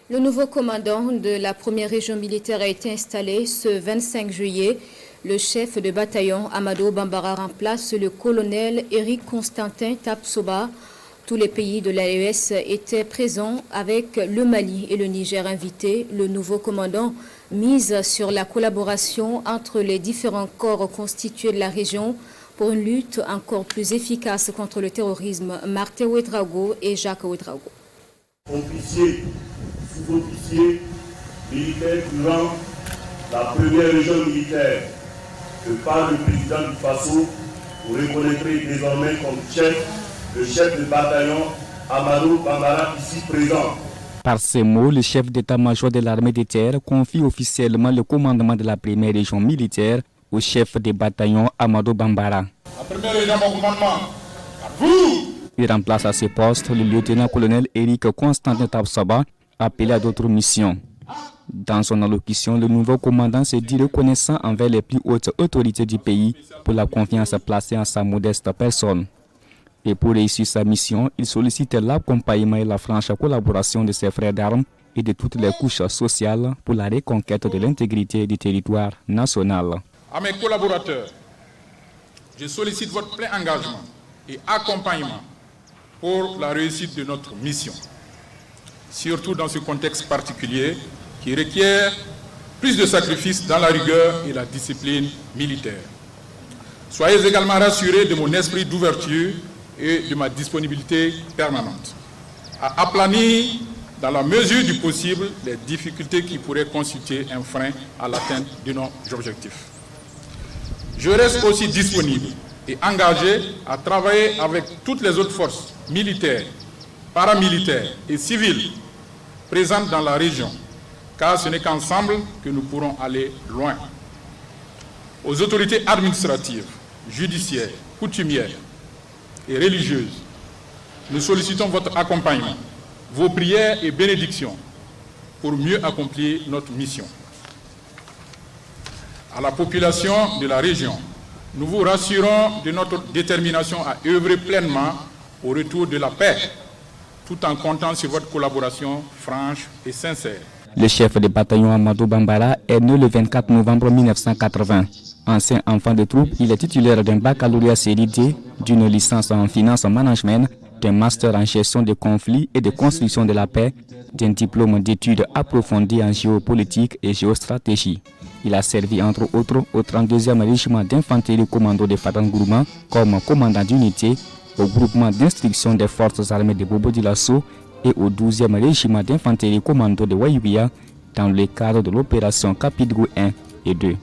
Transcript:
Le nouveau commandant de la première région militaire a été installé ce 25 juillet. Le chef de bataillon Amadou Bambara remplace le colonel Éric Constantin Tapsoba. Tous les pays de l'AES étaient présents avec le Mali et le Niger invités. Le nouveau commandant mise sur la collaboration entre les différents corps constitués de la région pour une lutte encore plus efficace contre le terrorisme. Martin Ouedraogo et Jacques Ouedraogo. Officiers, sous-officiers, militaires durant la première région militaire que par le président du FASO, vous reconnaîtrez désormais comme chef, le chef de bataillon Amadou Bambara ici présent. Par ces mots, le chef d'état-major de l'armée de terre confie officiellement le commandement de la première région militaire au chef des bataillons Amadou Bambara. La première région, mon commandement, à vous! Il remplace à ce poste le lieutenant-colonel Éric Constantin Tapsoba, appelé à d'autres missions. Dans son allocution, le nouveau commandant se dit reconnaissant envers les plus hautes autorités du pays pour la confiance placée en sa modeste personne. Et pour réussir sa mission, il sollicite l'accompagnement et la franche collaboration de ses frères d'armes et de toutes les couches sociales pour la reconquête de l'intégrité du territoire national. À mes collaborateurs, je sollicite votre plein engagement et accompagnement pour la réussite de notre mission, surtout dans ce contexte particulier qui requiert plus de sacrifices dans la rigueur et la discipline militaire. Soyez également rassurés de mon esprit d'ouverture et de ma disponibilité permanente à aplanir dans la mesure du possible les difficultés qui pourraient constituer un frein à l'atteinte de nos objectifs. Je reste aussi disponible et engagé à travailler avec toutes les autres forces militaires, paramilitaires et civiles présentes dans la région, car ce n'est qu'ensemble que nous pourrons aller loin. Aux autorités administratives, judiciaires, coutumières et religieuses, nous sollicitons votre accompagnement, vos prières et bénédictions pour mieux accomplir notre mission. À la population de la région, nous vous rassurons de notre détermination à œuvrer pleinement au retour de la paix, tout en comptant sur votre collaboration franche et sincère. Le chef de bataillon Amadou Bambara est né le 24 novembre 1980. Ancien enfant de troupe, il est titulaire d'un baccalauréat série D, d'une licence en finance management, d'un master en gestion des conflits et de construction de la paix, d'un diplôme d'études approfondies en géopolitique et géostratégie. Il a servi entre autres au 32e régiment d'infanterie commando de Fatangourma comme commandant d'unité, au groupement d'instruction des forces armées de Bobo Dioulasso et au 12e régiment d'infanterie commando de Wayouia dans le cadre de l'opération Capitgou 1 et 2.